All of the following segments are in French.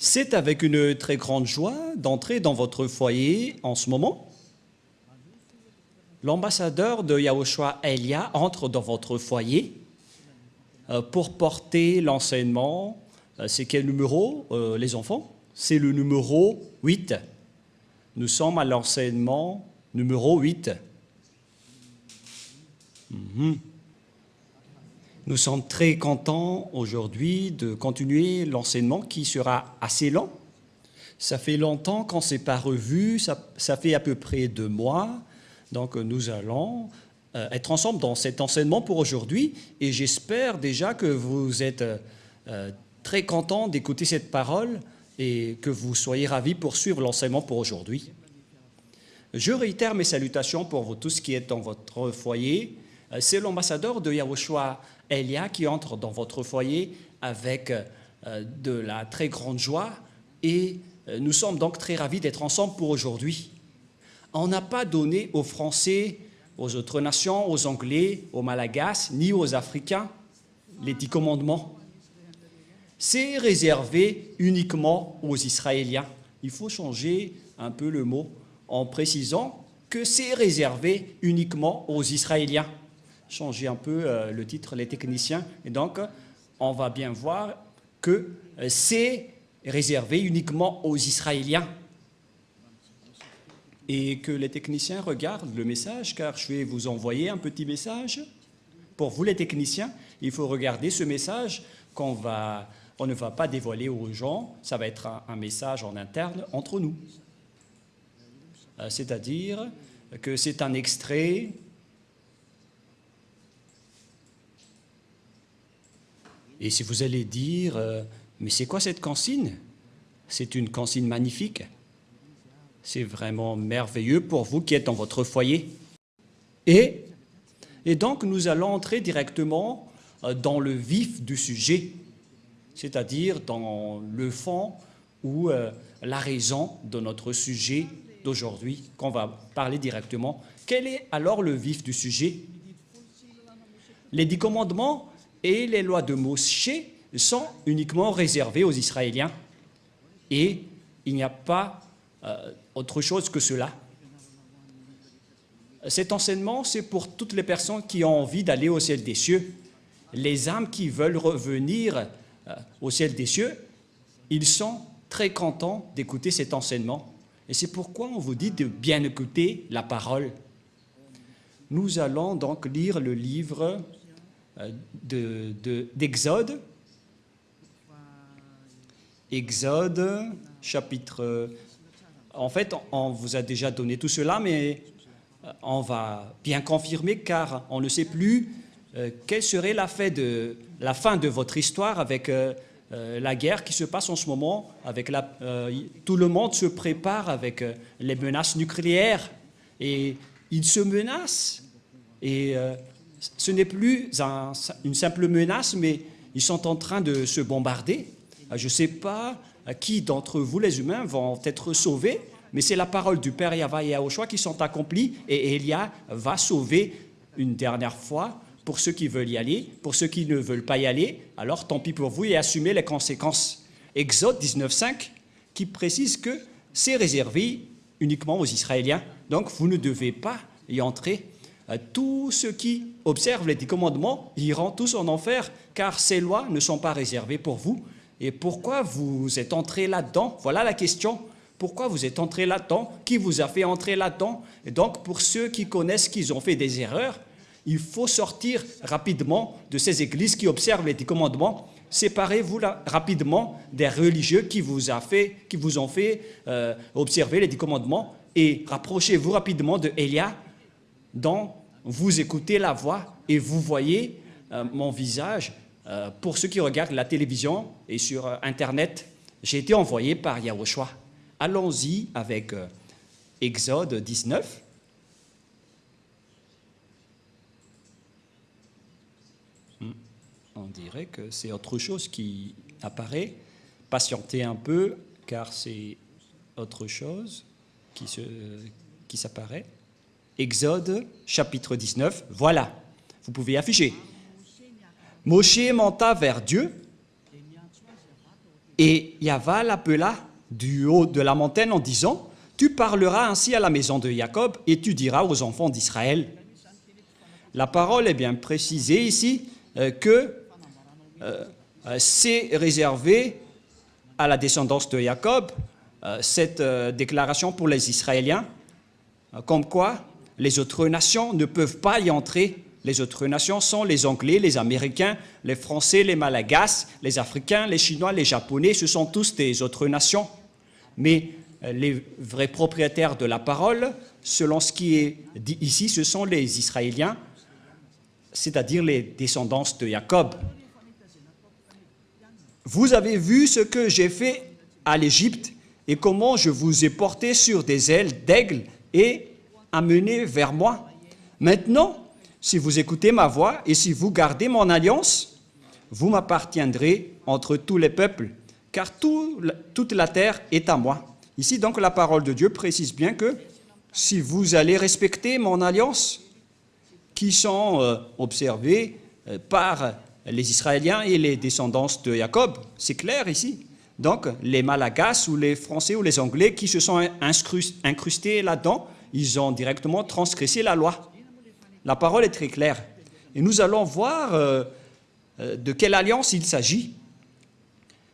C'est avec une très grande joie d'entrer dans votre foyer en ce moment. L'ambassadeur de Yahushua Elia entre dans votre foyer pour porter l'enseignement. C'est quel numéro, les enfants? C'est le numéro 8. Nous sommes à l'enseignement numéro 8. Nous sommes très contents aujourd'hui de continuer l'enseignement qui sera assez lent. Ça fait longtemps qu'on ne s'est pas revu, ça fait à peu près 2 mois. Donc nous allons être ensemble dans cet enseignement pour aujourd'hui et j'espère déjà que vous êtes très contents d'écouter cette parole et que vous soyez ravis pour suivre l'enseignement pour aujourd'hui. Je réitère mes salutations pour vous tous qui êtes dans votre foyer. C'est l'ambassadeur de Yahushua Elia qui entre dans votre foyer avec de la très grande joie et nous sommes donc très ravis d'être ensemble pour aujourd'hui. On n'a pas donné aux Français, aux autres nations, aux Anglais, aux Malagasy, ni aux Africains les 10 commandements. C'est réservé uniquement aux Israéliens. Il faut changer un peu le mot en précisant que c'est réservé uniquement aux Israéliens. Changer un peu le titre, les techniciens. Et donc, on va bien voir que c'est réservé uniquement aux Israéliens. Et que les techniciens regardent le message, car je vais vous envoyer un petit message. Pour vous, les techniciens, il faut regarder ce message on ne va pas dévoiler aux gens. Ça va être un message en interne entre nous. C'est-à-dire que c'est un extrait. Et si vous allez dire, mais c'est quoi cette consigne? C'est une consigne magnifique. C'est vraiment merveilleux pour vous qui êtes dans votre foyer. Et donc, nous allons entrer directement dans le vif du sujet, c'est-à-dire dans le fond ou la raison de notre sujet d'aujourd'hui, qu'on va parler directement. Quel est alors le vif du sujet? Les 10 commandements et les lois de Moshe sont uniquement réservées aux Israéliens. Et il n'y a pas autre chose que cela. Cet enseignement, c'est pour toutes les personnes qui ont envie d'aller au ciel des cieux. Les âmes qui veulent revenir au ciel des cieux, ils sont très contents d'écouter cet enseignement. Et c'est pourquoi on vous dit de bien écouter la parole. Nous allons donc lire le livre d'Exode. Exode, chapitre... En fait, on vous a déjà donné tout cela, mais on va bien confirmer car on ne sait plus quelle serait la fin de votre histoire avec la guerre qui se passe en ce moment. Tout le monde se prépare avec les menaces nucléaires et ils se menacent. Et ce n'est plus une simple menace, mais ils sont en train de se bombarder. Je ne sais pas qui d'entre vous, les humains, vont être sauvés, mais c'est la parole du Père Yahweh et Yahushua qui sont accomplies et Elia va sauver une dernière fois pour ceux qui veulent y aller, pour ceux qui ne veulent pas y aller, alors tant pis pour vous et assumez les conséquences. Exode 19.5 qui précise que c'est réservé uniquement aux Israéliens, donc vous ne devez pas y entrer. Tous ceux qui observent les 10 commandements iront tous en enfer, car ces lois ne sont pas réservées pour vous. Et pourquoi vous êtes entré là-dedans? Voilà la question. Pourquoi vous êtes entré là-dedans? Qui vous a fait entrer là-dedans? Et donc, pour ceux qui connaissent qu'ils ont fait des erreurs, il faut sortir rapidement de ces églises qui observent les 10 commandements. Séparez-vous rapidement des religieux qui vous ont fait observer les 10 commandements et rapprochez-vous rapidement de Elia, dont vous écoutez la voix et vous voyez mon visage. Pour ceux qui regardent la télévision et sur Internet, j'ai été envoyé par Yahushua. Allons-y avec Exode 19. On dirait que c'est autre chose qui apparaît. Patientez un peu, car c'est autre chose qui s'apparaît. Exode, chapitre 19. Voilà, vous pouvez afficher. Moshe monta vers Dieu Et Yahva l'appela du haut de la montagne en disant, « Tu parleras ainsi à la maison de Jacob et tu diras aux enfants d'Israël. » La parole est bien précisée ici que c'est réservé à la descendance de Jacob, cette déclaration pour les Israéliens, comme quoi les autres nations ne peuvent pas y entrer. Les autres nations sont les Anglais, les Américains, les Français, les Malagasy, les Africains, les Chinois, les Japonais, ce sont tous des autres nations. Mais les vrais propriétaires de la parole, selon ce qui est dit ici, ce sont les Israéliens, c'est-à-dire les descendants de Jacob. Vous avez vu ce que j'ai fait à l'Égypte et comment je vous ai porté sur des ailes d'aigle et amené vers moi. Maintenant, si vous écoutez ma voix et si vous gardez mon alliance, vous m'appartiendrez entre tous les peuples, car toute la terre est à moi. Ici, donc, la parole de Dieu précise bien que si vous allez respecter mon alliance, qui sont observées par les Israéliens et les descendants de Jacob, c'est clair ici. Donc, les Malagasy ou les Français ou les Anglais qui se sont incrustés là-dedans, ils ont directement transgressé la loi. La parole est très claire. Et nous allons voir de quelle alliance il s'agit.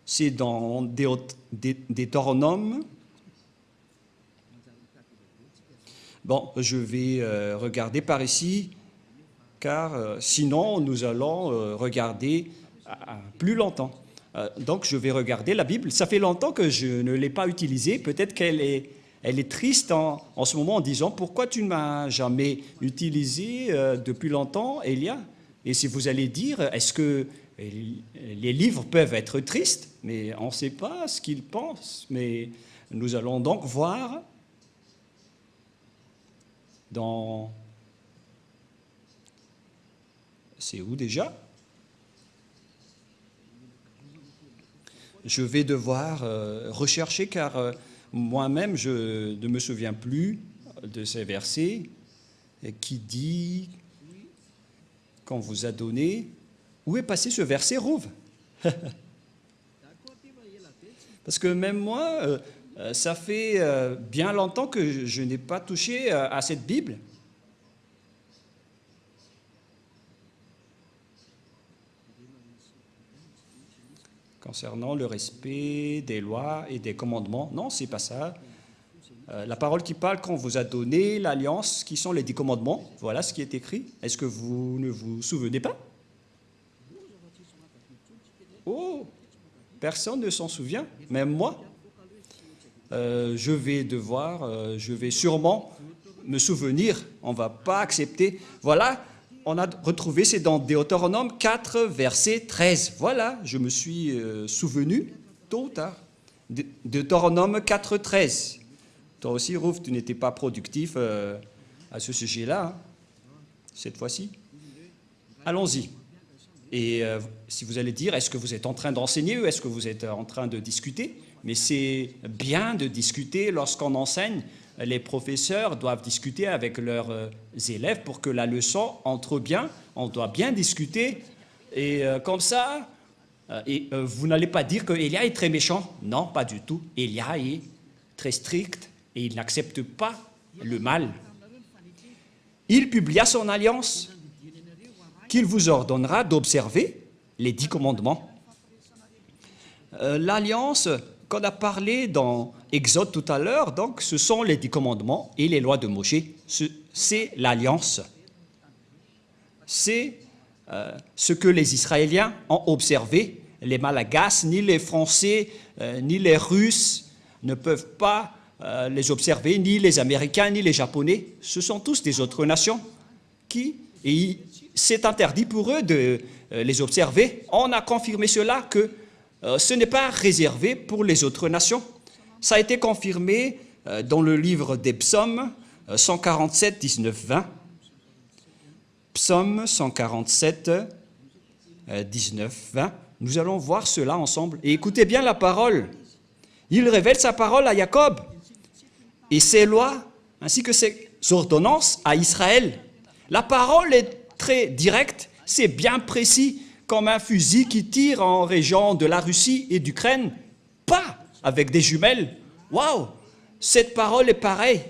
C'est dans Deutéronome. Bon, je vais regarder par ici, car sinon nous allons regarder plus longtemps. Donc je vais regarder la Bible. Ça fait longtemps que je ne l'ai pas utilisée. Peut-être qu'elle est triste en ce moment en disant « Pourquoi tu ne m'as jamais utilisé depuis longtemps, Elia ?» Et si vous allez dire « Est-ce que les livres peuvent être tristes ?» Mais on ne sait pas ce qu'ils pensent. Mais nous allons donc voir dans... C'est où déjà? Je vais devoir rechercher car moi-même je ne me souviens plus de ces versets qui dit qu'on vous a donné. Où est passé ce verset, Rouve? Parce que même moi, ça fait bien longtemps que je n'ai pas touché à cette Bible. Concernant le respect des lois et des commandements. Non, c'est pas ça. La parole qui parle qu'on vous a donné l'alliance, qui sont les 10 commandements, voilà ce qui est écrit. Est-ce que vous ne vous souvenez pas? Oh, personne ne s'en souvient, même moi. Je vais sûrement me souvenir, on ne va pas accepter. Voilà, on a retrouvé, c'est dans Deutéronome 4, verset 13. Voilà, je me suis souvenu tôt ou tard. Deutéronome 4, 13. Toi aussi, Rouf, tu n'étais pas productif à ce sujet-là, hein, cette fois-ci. Allons-y. Et si vous allez dire, est-ce que vous êtes en train d'enseigner ou est-ce que vous êtes en train de discuter? Mais c'est bien de discuter lorsqu'on enseigne. Les professeurs doivent discuter avec leurs élèves pour que la leçon entre bien. On doit bien discuter. Et comme ça, vous n'allez pas dire que Elia est très méchant. Non, pas du tout. Elia est très strict et il n'accepte pas le mal. Il publia son alliance qu'il vous ordonnera d'observer les 10 commandements. L'alliance qu'on a parlé dans Exode tout à l'heure, donc, ce sont les 10 commandements et les lois de Moïse. C'est l'alliance. C'est ce que les Israéliens ont observé. Les Malagasy, ni les Français, ni les Russes ne peuvent pas les observer, ni les Américains, ni les Japonais. Ce sont tous des autres nations et c'est interdit pour eux de les observer. On a confirmé cela que ce n'est pas réservé pour les autres nations. Ça a été confirmé dans le livre des psaumes 147, 19, 20. Psaume 147, 19, 20. Nous allons voir cela ensemble. Et écoutez bien la parole. Il révèle sa parole à Jacob et ses lois ainsi que ses ordonnances à Israël. La parole est très directe, c'est bien précis, comme un fusil qui tire en région de la Russie et d'Ukraine pas avec des jumelles. Waouh! Cette parole est pareille.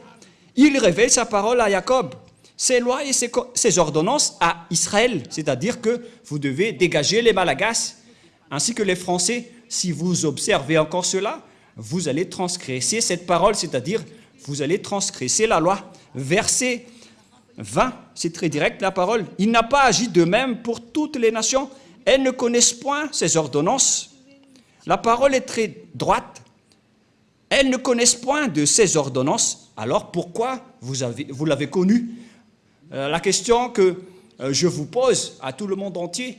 Il révèle sa parole à Jacob, ses lois et ses ordonnances à Israël. C'est-à-dire que vous devez dégager les Malagasy, ainsi que les Français. Si vous observez encore cela, vous allez transgresser cette parole, c'est-à-dire vous allez transgresser la loi. Verset 20, c'est très direct la parole. Il n'a pas agi de même pour toutes les nations. Elles ne connaissent point ses ordonnances. La parole est très droite. Elles ne connaissent point de ses ordonnances. Alors pourquoi vous l'avez connu? La question que je vous pose à tout le monde entier,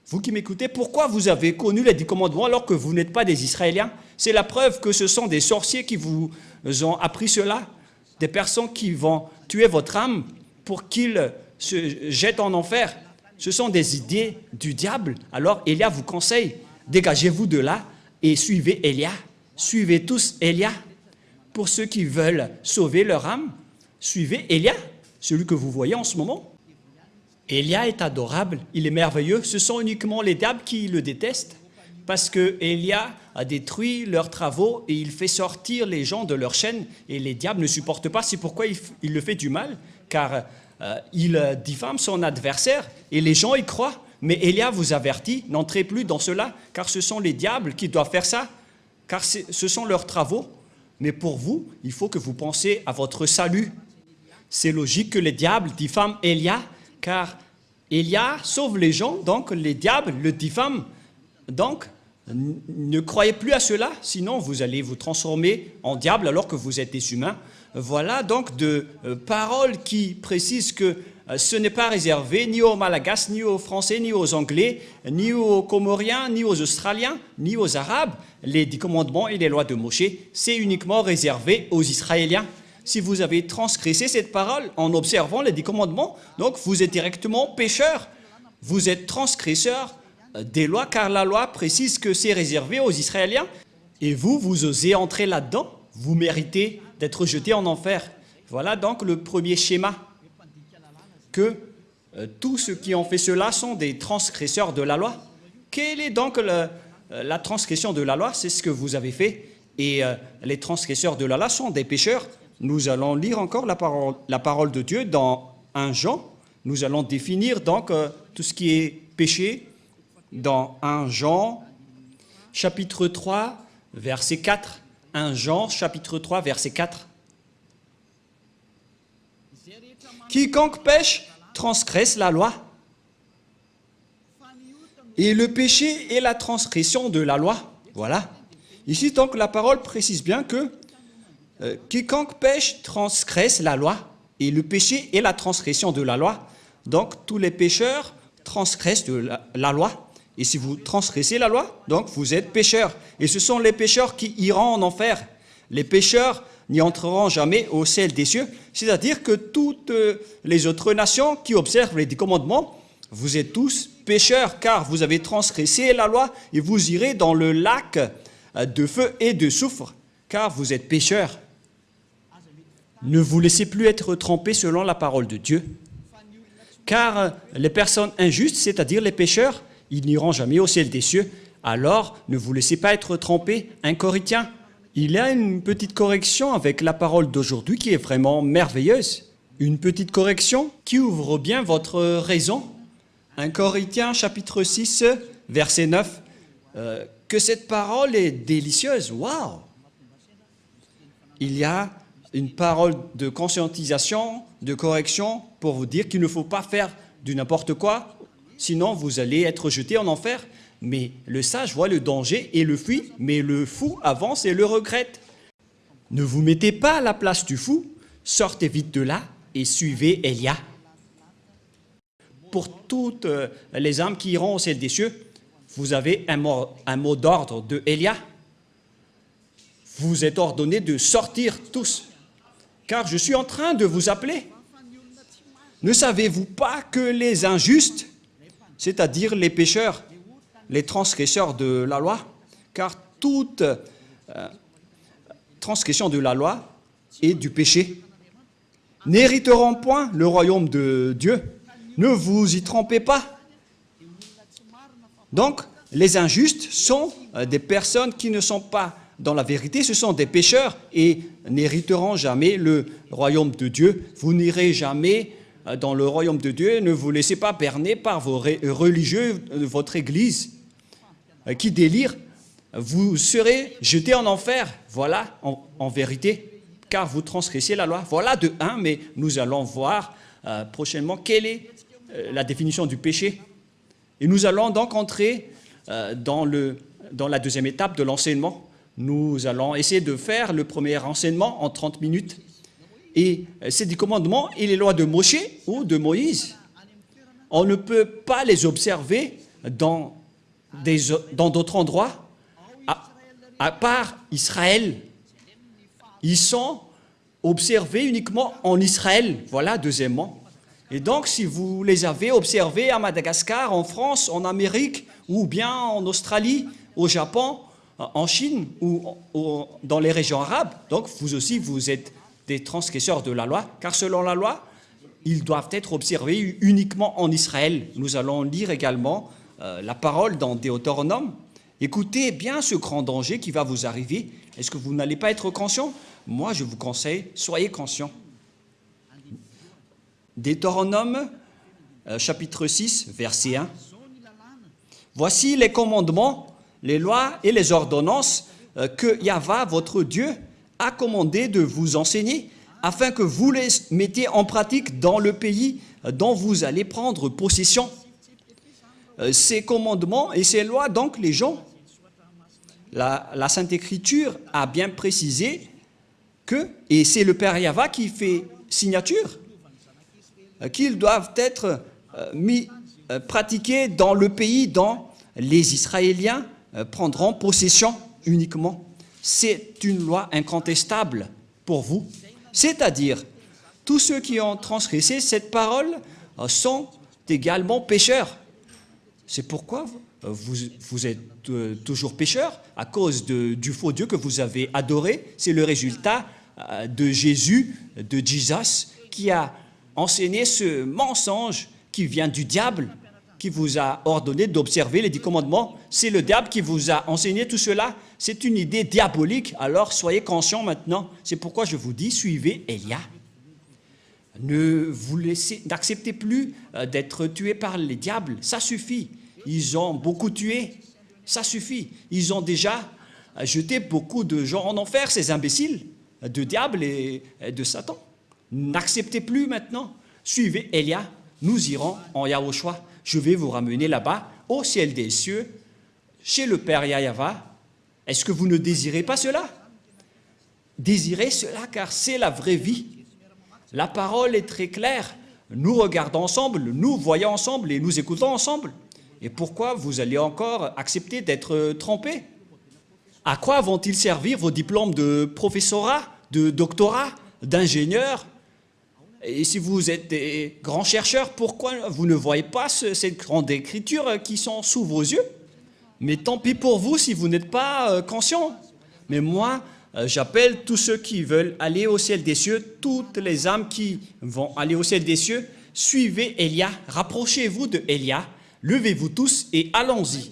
vous qui m'écoutez, pourquoi vous avez connu les 10 commandements alors que vous n'êtes pas des Israéliens? C'est la preuve que ce sont des sorciers qui vous ont appris cela, des personnes qui vont tuer votre âme pour qu'ils se jettent en enfer. Ce sont des idées du diable. Alors Élia vous conseille, dégagez-vous de là et suivez Élia. Suivez tous Élia. Pour ceux qui veulent sauver leur âme, suivez Élia, celui que vous voyez en ce moment. Élia est adorable, il est merveilleux. Ce sont uniquement les diables qui le détestent parce que Élia a détruit leurs travaux et il fait sortir les gens de leur chaîne et les diables ne supportent pas. C'est pourquoi il le fait du mal, car il diffame son adversaire et les gens y croient. Mais Élia vous avertit, n'entrez plus dans cela, car ce sont les diables qui doivent faire ça, car ce sont leurs travaux. Mais pour vous, il faut que vous pensiez à votre salut. C'est logique que les diables diffament Élia, car Élia sauve les gens, donc les diables le diffament. Donc, ne croyez plus à cela, sinon vous allez vous transformer en diable alors que vous êtes des humains. Voilà donc de paroles qui précisent que ce n'est pas réservé ni aux Malagasy, ni aux Français, ni aux Anglais, ni aux Comoriens, ni aux Australiens, ni aux Arabes. Les 10 commandements et les lois de Moïse, c'est uniquement réservé aux Israéliens. Si vous avez transgressé cette parole en observant les 10 commandements, donc vous êtes directement pécheur. Vous êtes transgresseur des lois, car la loi précise que c'est réservé aux Israéliens. Et vous osez entrer là-dedans, vous méritez d'être jeté en enfer. Voilà donc le premier schéma, que tous ceux qui ont fait cela sont des transgresseurs de la loi. Quelle est donc la transgression de la loi? C'est ce que vous avez fait. Et les transgresseurs de la loi sont des pécheurs. Nous allons lire encore la parole de Dieu dans 1 Jean. Nous allons définir donc tout ce qui est péché dans 1 Jean, chapitre 3, verset 4. 1 Jean, chapitre 3, verset 4. Quiconque pêche transgresse la loi. Et le péché est la transgression de la loi. Voilà. Ici, donc, la parole précise bien que quiconque pêche transgresse la loi. Et le péché est la transgression de la loi. Donc, tous les pécheurs transgressent la loi. Et si vous transgressez la loi, donc vous êtes pécheurs. Et ce sont les pécheurs qui iront en enfer. Les pécheurs n'y entreront jamais au ciel des cieux. C'est-à-dire que toutes les autres nations qui observent les 10 commandements, vous êtes tous pécheurs, car vous avez transgressé la loi et vous irez dans le lac de feu et de soufre, car vous êtes pécheurs. Ne vous laissez plus être trempés selon la parole de Dieu, car les personnes injustes, c'est-à-dire les pécheurs, ils n'iront jamais au ciel des cieux. Alors, ne vous laissez pas être trompés. 1 Corinthiens, il y a une petite correction avec la parole d'aujourd'hui qui est vraiment merveilleuse. Une petite correction qui ouvre bien votre raison. 1 Corinthiens, chapitre 6, verset 9. Que cette parole est délicieuse. Waouh! Il y a une parole de conscientisation, de correction pour vous dire qu'il ne faut pas faire du n'importe quoi. Sinon, vous allez être jeté en enfer. Mais le sage voit le danger et le fuit, mais le fou avance et le regrette. Ne vous mettez pas à la place du fou, sortez vite de là et suivez Élia. Pour toutes les âmes qui iront au ciel des cieux, vous avez un mot d'ordre de Élia. Vous êtes ordonnés de sortir tous, car je suis en train de vous appeler. Ne savez-vous pas que les injustes, c'est-à-dire les pécheurs, les transgresseurs de la loi, car toute transgression de la loi est du péché, n'hériteront point le royaume de Dieu. Ne vous y trompez pas. Donc, les injustes sont des personnes qui ne sont pas dans la vérité, ce sont des pécheurs et n'hériteront jamais le royaume de Dieu. Vous n'irez jamais dans le royaume de Dieu. Ne vous laissez pas berner par vos religieux de votre église qui délirent. Vous serez jetés en enfer. Voilà, en vérité, car vous transgressez la loi. Voilà de un, mais nous allons voir prochainement quelle est la définition du péché. Et nous allons donc entrer dans la deuxième étape de l'enseignement. Nous allons essayer de faire le premier enseignement en 30 minutes. Et ces 10 commandements et les lois de Moshe ou de Moïse, on ne peut pas les observer dans d'autres endroits, à part Israël. Ils sont observés uniquement en Israël. Voilà, deuxièmement. Et donc, si vous les avez observés à Madagascar, en France, en Amérique, ou bien en Australie, au Japon, en Chine, ou dans les régions arabes, donc vous aussi, vous êtes des transgresseurs de la loi, car selon la loi, ils doivent être observés uniquement en Israël. Nous allons lire également la parole dans Deutéronome. Écoutez bien ce grand danger qui va vous arriver. Est-ce que vous n'allez pas être conscient? Moi, je vous conseille, soyez conscients. Deutéronome, chapitre 6, verset 1. Voici les commandements, les lois et les ordonnances que Yahva, votre Dieu, a commandé de vous enseigner, afin que vous les mettiez en pratique dans le pays dont vous allez prendre possession. Ces commandements et ces lois, donc, les gens, la Sainte Écriture a bien précisé que, et c'est le Père Yahva qui fait signature, qu'ils doivent être pratiqués dans le pays dont les Israéliens prendront possession uniquement. C'est une loi incontestable pour vous. C'est-à-dire, tous ceux qui ont transgressé cette parole sont également pécheurs. C'est pourquoi vous êtes toujours pécheurs, à cause du faux Dieu que vous avez adoré. C'est le résultat de Jésus, de Jesus, qui a enseigné ce mensonge qui vient du diable, qui vous a ordonné d'observer les 10 commandements. C'est le diable qui vous a enseigné tout cela. C'est une idée diabolique, alors soyez conscients maintenant. C'est pourquoi je vous dis, suivez Élia. N'acceptez plus d'être tués par les diables, ça suffit. Ils ont beaucoup tué, ça suffit. Ils ont déjà jeté beaucoup de gens en enfer, ces imbéciles, de diable et de Satan. N'acceptez plus maintenant. Suivez Élia, nous irons en Yahushua. Je vais vous ramener là-bas, au ciel des cieux, chez le Père Yahva. Est-ce que vous ne désirez pas cela? Désirez cela, car c'est la vraie vie. La parole est très claire. Nous regardons ensemble, nous voyons ensemble et nous écoutons ensemble. Et pourquoi vous allez encore accepter d'être trompés? À quoi vont-ils servir vos diplômes de professorat, de doctorat, d'ingénieur? Et si vous êtes des grands chercheurs, pourquoi vous ne voyez pas ces grandes écritures qui sont sous vos yeux? Mais tant pis pour vous si vous n'êtes pas conscients. Mais moi, j'appelle tous ceux qui veulent aller au ciel des cieux, toutes les âmes qui vont aller au ciel des cieux, suivez Élia, rapprochez-vous de Élia, levez-vous tous et allons-y.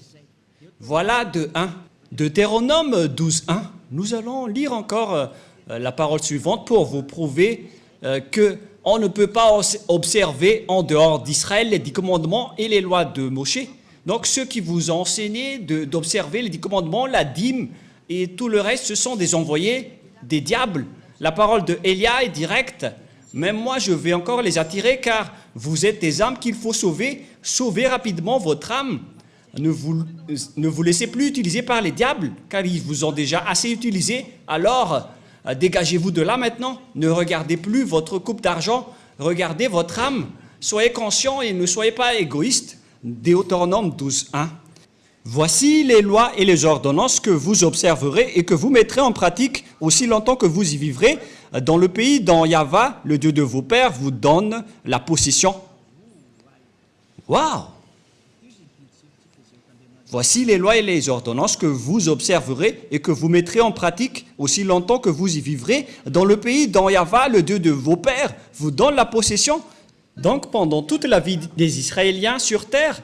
Voilà de 1. Deutéronome 12, 1. Nous allons lire encore la parole suivante pour vous prouver qu'on ne peut pas observer en dehors d'Israël les 10 commandements et les lois de Moshe. Donc ceux qui vous ont enseigné d'observer les 10 commandements, la dîme et tout le reste, ce sont des envoyés, des diables. La parole de Élia est directe. Même moi, je vais encore les attirer car vous êtes des âmes qu'il faut sauver. Sauvez rapidement votre âme. Ne vous laissez plus utiliser par les diables car ils vous ont déjà assez utilisé. Alors, dégagez-vous de là maintenant. Ne regardez plus votre coupe d'argent. Regardez votre âme. Soyez conscients et ne soyez pas égoïstes. Deutéronome 12, 1. Voici les lois et les ordonnances que vous observerez et que vous mettrez en pratique aussi longtemps que vous y vivrez dans le pays dont Yahva, le Dieu de vos pères, vous donne la possession. Waouh! Voici les lois et les ordonnances que vous observerez et que vous mettrez en pratique aussi longtemps que vous y vivrez dans le pays dont Yahva, le Dieu de vos pères, vous donne la possession. Donc, pendant toute la vie des Israéliens sur terre,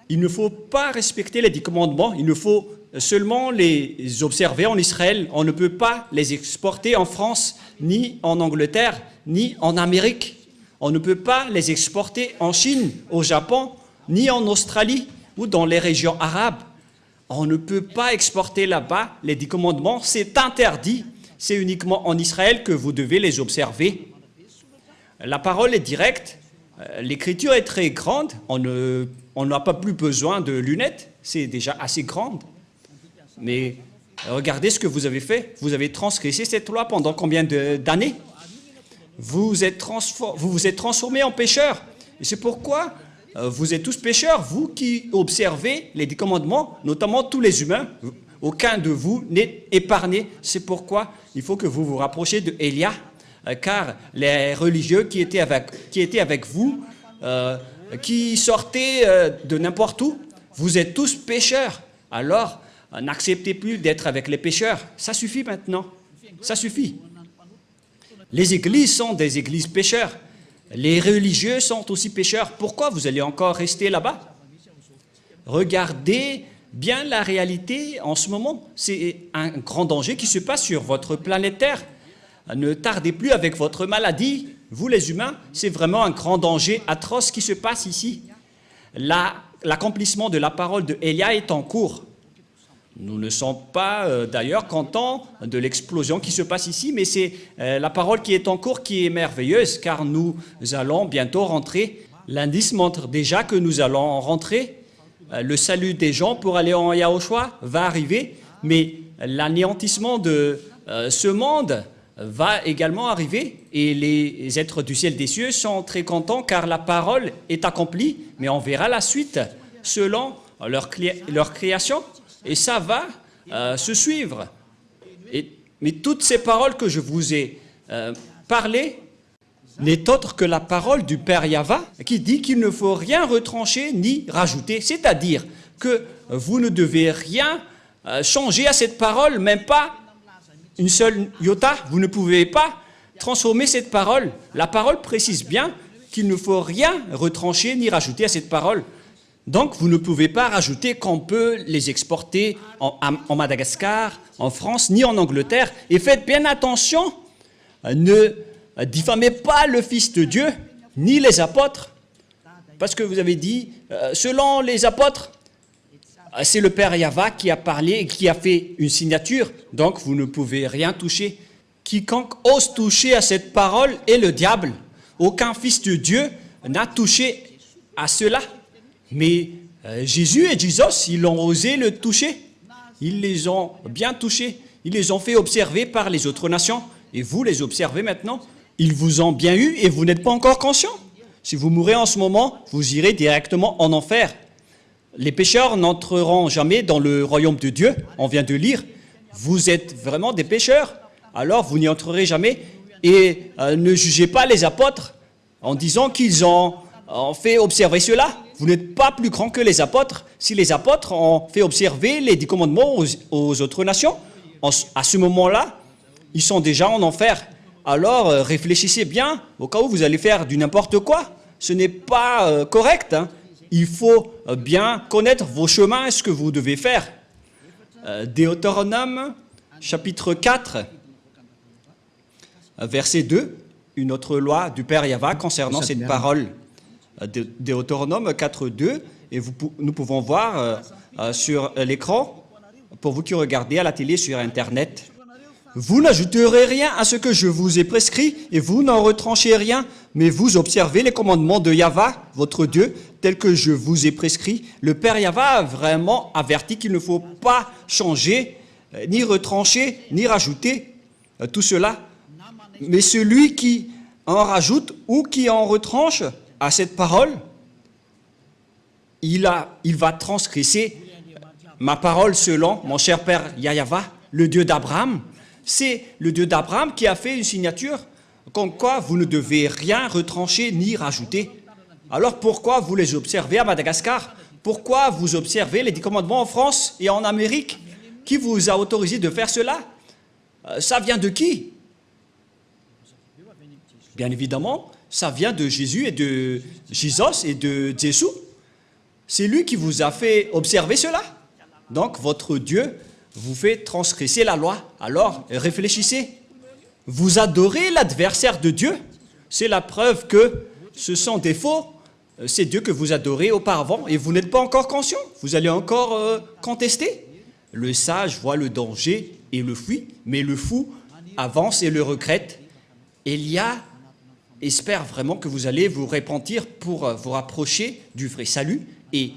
il ne faut pas respecter les 10 commandements, il ne faut seulement les observer en Israël. On ne peut pas les exporter en France, ni en Angleterre, ni en Amérique. On ne peut pas les exporter en Chine, au Japon, ni en Australie ou dans les régions arabes. On ne peut pas exporter là-bas les 10 commandements, c'est interdit. C'est uniquement en Israël que vous devez les observer. La parole est directe, l'écriture est très grande, on n'a pas plus besoin de lunettes, c'est déjà assez grande. Mais regardez ce que vous avez fait, vous avez transgressé cette loi pendant combien d'années? Vous vous êtes transformés en pécheurs. Et c'est pourquoi vous êtes tous pécheurs, vous qui observez les 10 commandements, notamment tous les humains. Aucun de vous n'est épargné. C'est pourquoi il faut que vous vous rapprochiez de Élia, car les religieux qui étaient avec vous, qui sortaient de n'importe où, vous êtes tous pécheurs. Alors, n'acceptez plus d'être avec les pécheurs. Ça suffit maintenant. Ça suffit. Les églises sont des églises pécheurs. Les religieux sont aussi pécheurs. Pourquoi vous allez encore rester là-bas? Regardez bien la réalité en ce moment. C'est un grand danger qui se passe sur votre planète Terre. Ne tardez plus avec votre maladie. Vous les humains, c'est vraiment un grand danger atroce qui se passe ici. L'accomplissement de la parole de Élia est en cours. Nous ne sommes pas d'ailleurs contents de l'explosion qui se passe ici, mais c'est la parole qui est en cours qui est merveilleuse, car nous allons bientôt rentrer. L'indice montre déjà que nous allons rentrer. Le salut des gens pour aller en Yahushua va arriver, mais l'anéantissement de ce monde va également arriver. Et les êtres du ciel des cieux sont très contents, car la parole est accomplie, mais on verra la suite selon leur création. Et ça va se suivre. Mais toutes ces paroles que je vous ai parlées n'est autre que la parole du Père Yahva qui dit qu'il ne faut rien retrancher ni rajouter. C'est-à-dire que vous ne devez rien changer à cette parole, même pas une seule iota. Vous ne pouvez pas transformer cette parole. La parole précise bien qu'il ne faut rien retrancher ni rajouter à cette parole. Donc, vous ne pouvez pas rajouter qu'on peut les exporter en Madagascar, en France, ni en Angleterre. Et faites bien attention, ne diffamez pas le Fils de Dieu, ni les apôtres. Parce que vous avez dit, selon les apôtres, c'est le Père Yahva qui a parlé et qui a fait une signature. Donc, vous ne pouvez rien toucher. Quiconque ose toucher à cette parole est le diable. Aucun Fils de Dieu n'a touché à cela. Mais Jésus et Jesus, ils ont osé le toucher. Ils les ont bien touchés. Ils les ont fait observer par les autres nations. Et vous les observez maintenant. Ils vous ont bien eu et vous n'êtes pas encore conscient. Si vous mourrez en ce moment, vous irez directement en enfer. Les pécheurs n'entreront jamais dans le royaume de Dieu. On vient de lire. Vous êtes vraiment des pécheurs. Alors vous n'y entrerez jamais. Et ne jugez pas les apôtres en disant qu'ils ont fait observer cela. Vous n'êtes pas plus grand que les apôtres. Si les apôtres ont fait observer les 10 commandements aux autres nations, à ce moment-là, ils sont déjà en enfer. Alors, réfléchissez bien, au cas où vous allez faire du n'importe quoi. Ce n'est pas correct. Il faut bien connaître vos chemins et ce que vous devez faire. Deutéronome, chapitre 4, verset 2, une autre loi du Père Yahva concernant cette parole. Deutéronome 4, 2, et nous pouvons voir sur l'écran, pour vous qui regardez à la télé sur Internet. Vous n'ajouterez rien à ce que je vous ai prescrit, et vous n'en retranchez rien, mais vous observez les commandements de Yahva, votre Dieu, tels que je vous ai prescrit. Le Père Yahva a vraiment averti qu'il ne faut pas changer, ni retrancher, ni rajouter tout cela. Mais celui qui en rajoute ou qui en retranche à cette parole, il va transgresser ma parole selon mon cher Père Yahva, le Dieu d'Abraham. C'est le Dieu d'Abraham qui a fait une signature comme quoi vous ne devez rien retrancher ni rajouter. Alors pourquoi vous les observez à Madagascar? Pourquoi vous observez les 10 commandements en France et en Amérique? Qui vous a autorisé de faire cela? Ça vient de qui? Bien évidemment, ça vient de Jésus et de Jésus et de Jésus. C'est lui qui vous a fait observer cela. Donc votre Dieu vous fait transgresser la loi. Alors réfléchissez. Vous adorez l'adversaire de Dieu. C'est la preuve que ce sont des faux. C'est Dieu que vous adorez auparavant et vous n'êtes pas encore conscient. Vous allez encore contester. Le sage voit le danger et le fuit, mais le fou avance et le regrette. Élia espère vraiment que vous allez vous repentir pour vous rapprocher du vrai salut et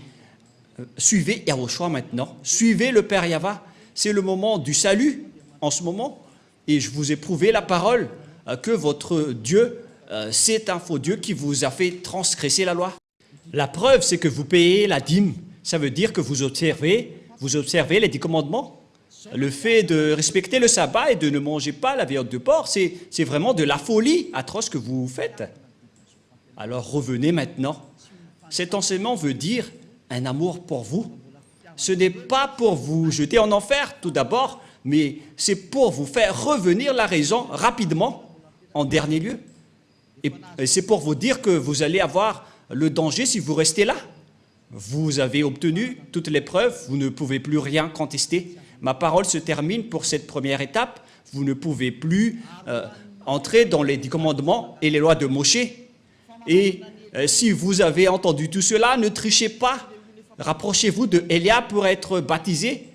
suivez Yahushua maintenant. Suivez le Père Yahva. C'est le moment du salut en ce moment. Et je vous ai prouvé la parole que votre Dieu, c'est un faux Dieu qui vous a fait transgresser la loi. La preuve, c'est que vous payez la dîme. Ça veut dire que vous observez les 10 commandements. Le fait de respecter le sabbat et de ne manger pas la viande de porc, c'est vraiment de la folie atroce que vous faites. Alors revenez maintenant. Cet enseignement veut dire un amour pour vous. Ce n'est pas pour vous jeter en enfer tout d'abord, mais c'est pour vous faire revenir la raison rapidement en dernier lieu. Et c'est pour vous dire que vous allez avoir le danger si vous restez là. Vous avez obtenu toutes les preuves, vous ne pouvez plus rien contester. Ma parole se termine pour cette première étape. Vous ne pouvez plus entrer dans les 10 commandements et les lois de Moshe. Et si vous avez entendu tout cela, ne trichez pas. Rapprochez-vous de Élia pour être baptisé.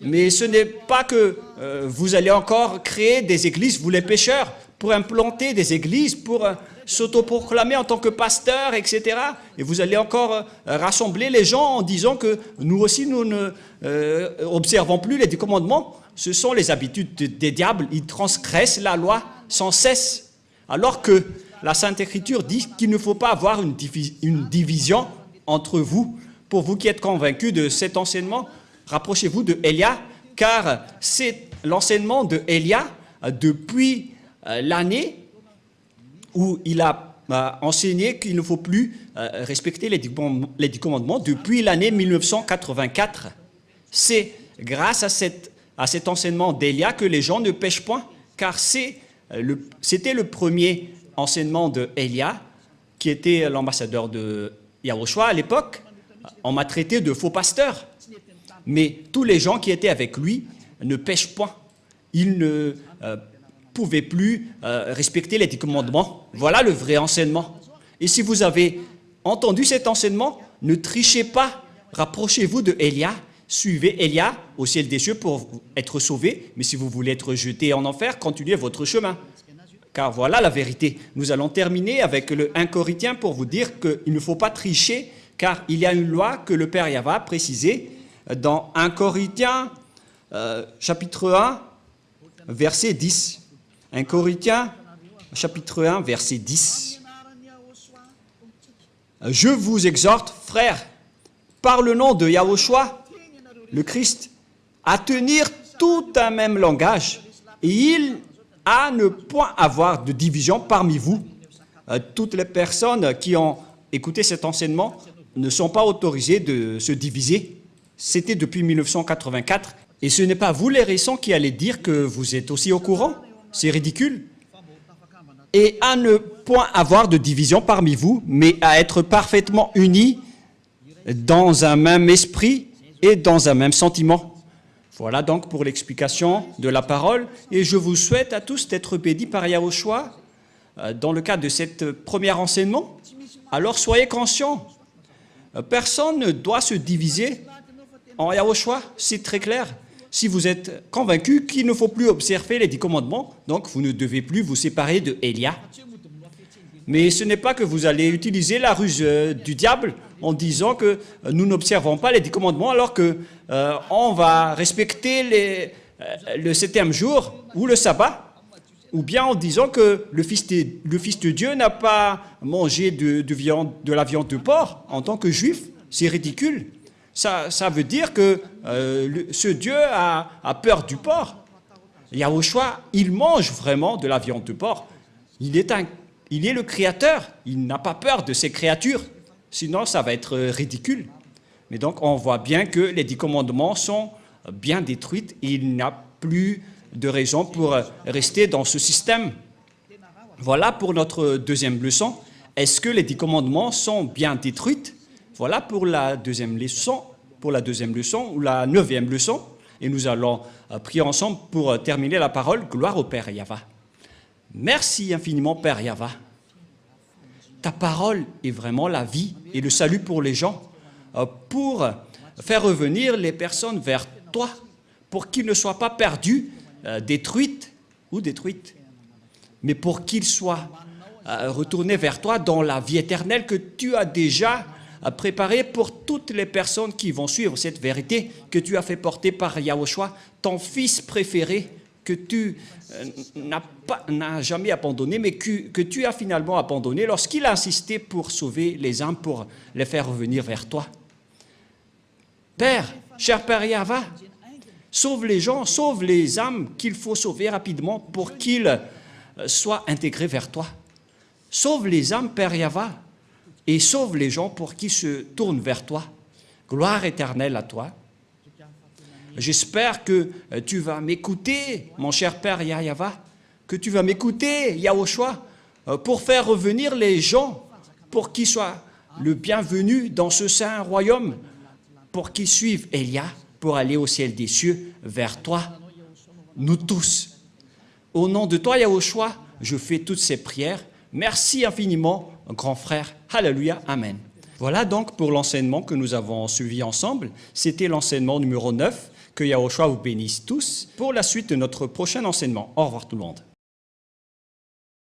Mais ce n'est pas que vous allez encore créer des églises, vous les pécheurs, pour implanter des églises, pour s'autoproclamer en tant que pasteur, etc. Et vous allez encore rassembler les gens en disant que nous aussi, nous ne observons plus les 10 commandements. Ce sont les habitudes des diables. Ils transgressent la loi sans cesse. Alors que la Sainte Écriture dit qu'il ne faut pas avoir une division entre vous. Pour vous qui êtes convaincus de cet enseignement, rapprochez-vous de Élia, car c'est l'enseignement de Élia depuis l'année où il a enseigné qu'il ne faut plus respecter les 10 commandements depuis l'année 1984. C'est grâce à cet enseignement d'Élia que les gens ne pêchent point, car c'était le premier enseignement de Élia, qui était l'ambassadeur de Yahushua à l'époque. On m'a traité de faux pasteur. Mais tous les gens qui étaient avec lui ne pêchent point. Ils ne pouvaient plus respecter les 10 commandements. Voilà le vrai enseignement. Et si vous avez entendu cet enseignement, ne trichez pas. Rapprochez-vous de Élia. Suivez Élia au ciel des cieux pour être sauvé. Mais si vous voulez être jeté en enfer, continuez votre chemin. Car voilà la vérité. Nous allons terminer avec le 1 Corinthiens pour vous dire qu'il ne faut pas tricher, car il y a une loi que le Père Yahva a précisée dans 1 Corinthiens, chapitre 1, verset 10. 1 Corinthiens, chapitre 1, verset 10. Je vous exhorte, frères, par le nom de Yahushua, le Christ, à tenir tout un même langage, et il à ne point avoir de division parmi vous. Toutes les personnes qui ont écouté cet enseignement ne sont pas autorisées de se diviser. C'était depuis 1984. Et ce n'est pas vous les récents qui allez dire que vous êtes aussi au courant. C'est ridicule. Et à ne point avoir de division parmi vous, mais à être parfaitement unis dans un même esprit et dans un même sentiment. Voilà donc pour l'explication de la parole. Et je vous souhaite à tous d'être bénis par Yahushua dans le cadre de cet premier enseignement. Alors soyez conscients. Personne ne doit se diviser en Yahushua, c'est très clair. Si vous êtes convaincu qu'il ne faut plus observer les 10 commandements, donc vous ne devez plus vous séparer de Élia. Mais ce n'est pas que vous allez utiliser la ruse du diable en disant que nous n'observons pas les 10 commandements alors qu'on va respecter le 7e jour ou le sabbat, ou bien en disant que le Fils de Dieu n'a pas mangé de la viande de porc en tant que juif. C'est ridicule. Ça veut dire que ce Dieu a peur du porc. Yahushua, il mange vraiment de la viande de porc. Il est le Créateur. Il n'a pas peur de ses créatures. Sinon, ça va être ridicule. Mais donc, on voit bien que les 10 commandements sont bien détruits et il n'y a plus de raison pour rester dans ce système. Voilà pour notre deuxième leçon. Est-ce que les 10 commandements sont bien détruits? Voilà pour la deuxième leçon. pour la deuxième leçon ou la 9e leçon. Et nous allons prier ensemble pour terminer la parole. Gloire au Père Yahva. Merci infiniment, Père Yahva. Ta parole est vraiment la vie et le salut pour les gens, pour faire revenir les personnes vers toi, pour qu'ils ne soient pas perdus, détruites, mais pour qu'ils soient retournés vers toi dans la vie éternelle que tu as déjà préparée pour toutes les personnes qui vont suivre cette vérité que tu as fait porter par Yahushua, ton fils préféré, que tu n'as jamais abandonné, mais que tu as finalement abandonné lorsqu'il a insisté pour sauver les âmes, pour les faire revenir vers toi. Père, cher Père Yahva, sauve les gens, sauve les âmes qu'il faut sauver rapidement pour qu'ils soient intégrés vers toi. Sauve les âmes, Père Yahva, et sauve les gens pour qu'ils se tournent vers toi. Gloire éternelle à toi. J'espère que tu vas m'écouter, mon cher Père Yahva, que tu vas m'écouter, Yahushua, pour faire revenir les gens, pour qu'ils soient le bienvenu dans ce saint royaume, pour qu'ils suivent Elia, pour aller au ciel des cieux, vers toi, nous tous. Au nom de toi, Yahushua, je fais toutes ces prières. Merci infiniment, grand frère. Alléluia, Amen. Voilà donc pour l'enseignement que nous avons suivi ensemble. C'était l'enseignement numéro 9. Que Yahushua vous bénisse tous pour la suite de notre prochain enseignement. Au revoir tout le monde.